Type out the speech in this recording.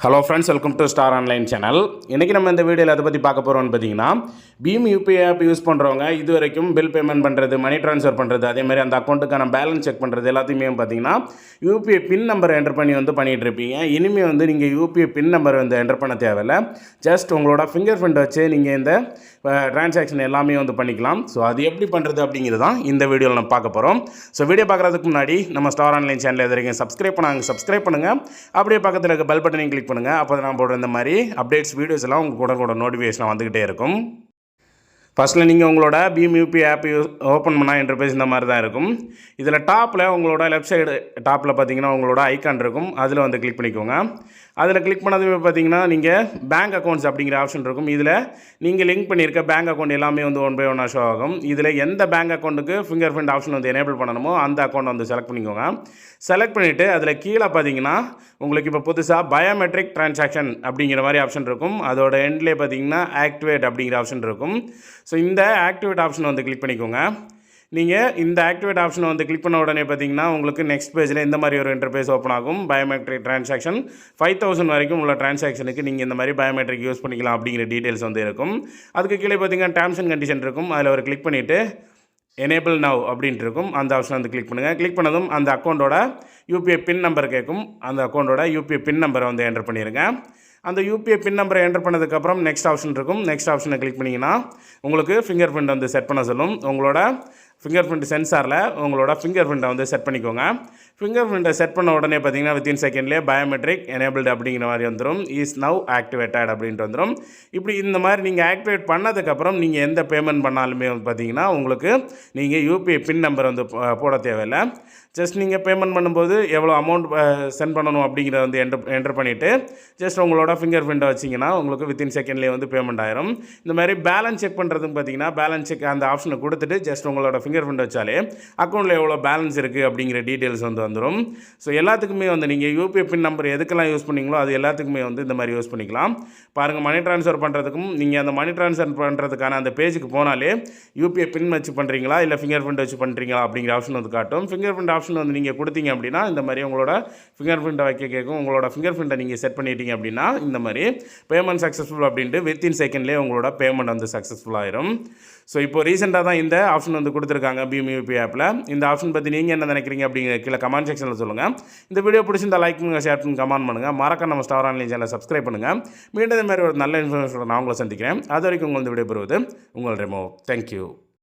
Hello friends, welcome to star online channel. இன்றைக்கி நம்ம இந்த வீடியோவில் அதை பற்றி பார்க்க போகிறோம்னு பார்த்தீங்கன்னா, பீம் யூபிஐ ஆப் யூஸ் பண்ணுறவங்க இது வரைக்கும் பில் பேமெண்ட் பண்ணுறது, மணி ட்ரான்ஸ்ஃபர் பண்ணுறது, அதேமாதிரி அந்த அக்கௌண்ட்டுக்கான பேலன்ஸ் செக் பண்ணுறது எல்லாத்தையுமே பார்த்தீங்கன்னா யூபிஐ பின் நம்பர் என்டர் பண்ணி பண்ணிகிட்டு இருப்பீங்க. இனிமேல் நீங்கள் யூபிஐ பின் நம்பர் என்டர் பண்ண தேவையில்லை. ஜஸ்ட் உங்களோட ஃபிங்கர் பிரிண்ட் வச்சு நீங்கள் இந்த ட்ரான்சாக்ஷன் எல்லாமே பண்ணிக்கலாம். ஸோ அது எப்படி பண்ணுறது அப்படிங்கிறது தான் இந்த வீடியோவில் நம்ம பார்க்க போகிறோம். ஸோ வீடியோ பார்க்குறதுக்கு முன்னாடி நம்ம ஸ்டார் ஆன்லைன் சேனல் எது வரைக்கும் சப்ஸ்கிரைப் பண்ணுங்கள். அப்படியே பக்கத்தில் இருக்க பெல் பட்டனையும் கிளிக் பண்ணுங்கள். அப்போ நான் போடுற இந்த மாதிரி அப்டேட்ஸ் வீடியோஸ் எல்லாம் உங்களுக்கு கூட நோட்டிஃபிகேஷன் வந்துக்கிட்டே இருக்கும். ஃபஸ்ட்டில் நீங்கள் உங்களோட பீம் யூபிஐ ஆப் ஓப்பன் பண்ணால் இன்டர்ஃபேஸ் இந்த மாதிரி தான் இருக்கும். இதில் டாப்பில் உங்களோட லெஃப்ட் சைடு டாப்பில் பார்த்தீங்கன்னா உங்களோட ஐக்கான் இருக்கும். அதில் கிளிக் பண்ணிக்கோங்க. அதில் கிளிக் பண்ணதுமே பார்த்தீங்கன்னா நீங்கள் பேங்க் அக்கௌண்ட்ஸ் அப்படிங்கிற ஆப்ஷன் இருக்கும். இதில் நீங்கள் லிங்க் பண்ணியிருக்க பேங்க் அக்கௌண்ட் எல்லாமே ஒன் பை ஒன்னாக ஷோ ஆகும். இதில் எந்த பேங்க் அக்கௌண்ட்டுக்கு ஃபிங்கர் பிரிண்ட் ஆப்ஷன் எனேபிள் பண்ணணுமோ அந்த அக்கௌண்ட் செலக்ட் பண்ணிக்கோங்க. செலக்ட் பண்ணிவிட்டு அதில் கீழே பார்த்தீங்கன்னா உங்களுக்கு இப்போ புதுசாக பயோமெட்ரிக் ட்ரான்சாக்ஷன் அப்படிங்கிற மாதிரி ஆப்ஷன் இருக்கும். அதோட எண்ட்லேயே பார்த்தீங்கன்னா ஆக்டிவேட் அப்படிங்கிற ஆப்ஷன் இருக்கும். ஸோ இந்த ஆக்டிவேட் ஆப்ஷன் கிளிக் பண்ணிக்கோங்க. நீங்கள் இந்த ஆக்டிவேட் ஆப்ஷனை கிளிக் பண்ண உடனே பார்த்தீங்கன்னா உங்களுக்கு நெக்ஸ்ட் பேஜில் இந்த மாதிரி ஒரு இன்டர்ஃபேஸ் ஓப்பன் ஆகும். பயோமெட்ரிக் ட்ரான்சாக்ஷன் 5000 வரைக்கும் உள்ள ட்ரான்சாக்ஷனுக்கு நீங்கள் இந்த மாதிரி பயோமெட்ரிக் யூஸ் பண்ணிக்கலாம் அப்படிங்கிற டீட்டெயில்ஸ் இருக்கும். அதுக்கு கீழே பார்த்தீங்கன்னா டேர்ம்ஸ் அண்ட் கண்டிஷன் இருக்கும். அதில் கிளிக் பண்ணிவிட்டு எனேபிள் நவ் அப்படின்ட்டு இருக்கும். அந்த ஆப்ஷன் கிளிக் பண்ணுங்கள். கிளிக் பண்ணதும் அந்த அக்கௌண்ட்டோட யூபிஐ பின் நம்பர் கேட்கும். அந்த அக்கௌண்ட்டோட யூபிஐ பின் நம்பரை என்டர் பண்ணிடுங்க. அந்த யூபிஐ பின் நம்பரை என்டர் பண்ணதுக்கப்புறம் நெக்ஸ்ட் ஆப்ஷன் இருக்கும். நெக்ஸ்ட் ஆப்ஷனை கிளிக் பண்ணிங்கன்னா உங்களுக்கு ஃபிங்கர் பிரிண்ட் செட் பண்ண சொல்லும். உங்களோட ஃபிங்கர் பிரிண்ட் சென்சாரில் உங்களோட ஃபிங்கர் பிரிண்ட்டை செட் பண்ணிக்கோங்க. ஃபிங்கர் பிரிண்ட்டை செட் பண்ண உடனே பார்த்தீங்கன்னா வித்தின் செகண்ட்லேயே பயோமெட்ரிக் எனேபிள்டு அப்படிங்கிற மாதிரி வந்துடும். இஸ் நவ் ஆக்டிவேட்டட் அப்படின்ட்டு வந்துடும். இப்படி இந்த மாதிரி நீங்கள் ஆக்டிவேட் பண்ணதுக்கப்புறம் நீங்கள் எந்த பேமெண்ட் பண்ணாலுமே பார்த்தீங்கன்னா உங்களுக்கு நீங்கள் யூபிஐ பின் நம்பர் போட தேவையில்லை. ஜஸ்ட் நீங்கள் பேமெண்ட் பண்ணும்போது எவ்வளோ அமௌண்ட் சென்ட் பண்ணணும் அப்படிங்கிறத என்டர் பண்ணிவிட்டு ஜஸ்ட் உங்களோட ஃபிங்கர் பிரிண்ட்டை வச்சிங்கன்னா உங்களுக்கு வித்தின் செகண்ட்லேயே பேமெண்ட் ஆயிரும். இந்த மாதிரி பேலன்ஸ் செக் பண்ணுறதுக்கு பார்த்தீங்கன்னா பேலன்ஸ் செக் அந்த ஆப்ஷனை கொடுத்துட்டு ஜஸ்ட் உங்களோட ஃபிங்கர் பிரிண்ட் வச்சாலே அக்கௌண்ட்டில் எவ்வளோ பேலன்ஸ் இருக்குது அப்படிங்கிற டீட்டெயில்ஸ் வந்துடும். ஸோ எல்லாத்துக்குமே நீங்கள் யூபிஐ பின் நம்பர் எதுக்கெல்லாம் யூஸ் பண்ணிங்களோ அது எல்லாத்துக்குமே இந்த மாதிரி யூஸ் பண்ணிக்கலாம். பாருங்கள், மணி ட்ரான்ஸ்ஃபர் பண்ணுறதுக்கும் நீங்கள் அந்த மணி ட்ரான்ஸ்ஃபர் பண்ணுறதுக்கான அந்த பேஜுக்கு போனாலே யூபிஐ பின் வச்சு பண்ணுறீங்களா இல்லை ஃபிங்கர் பிரிண்ட் வச்சு பண்ணுறீங்களா அப்படிங்கிற ஆப்ஷன் காட்டும். ஃபிங்கர் பிரிண்ட் ஆப்ஷன் நீங்கள் கொடுத்தீங்க அப்படின்னா இந்த மாதிரி உங்களோட ஃபிங்கர் பிரிண்ட்டை வைக்க கேட்கும். உங்களோட ஃபிங்கர் பிரிண்ட்டை நீங்கள் செட் பண்ணிட்டீங்க அப்படின்னா இந்த மாதிரி பேமெண்ட் சக்ஸஸ்ஃபுல் அப்படின்ட்டு வித்தின் செகண்ட்லேயே உங்களோட பேமெண்ட் சக்ஸஸ்ஃபுல் ஆயிரும். ஸோ இப்போ ரீசெண்டாக தான் இந்த ஆப்ஷன் கொடுத்துருக்காங்க பீம் யூபிஐ ஆப்பில். இந்த ஆப்ஷன் பற்றி நீங்கள் என்ன நினைக்கிறீங்க அப்படிங்கிற கீழே கமெண்ட் செக்ஷனில் சொல்லுங்கள். இந்த வீடியோ பிடிச்சிருந்தா லைக் பண்ணுங்கள், ஷேர் பண்ணுங்கள், கமெண்ட் பண்ணுங்கள். மறக்க நம்ம ஸ்டார் ஆன்லைன் சேனலை சப்ஸ்கிரைப் பண்ணுங்கள். மீண்டும் இந்த மாதிரி ஒரு நல்ல இன்ஃபர்மேஷன் நான் உங்களை சந்திக்கிறேன். அது வரைக்கும் உங்கள் வீடியோ பெறுவது உங்கள் ரெமோ. தேங்க்யூ.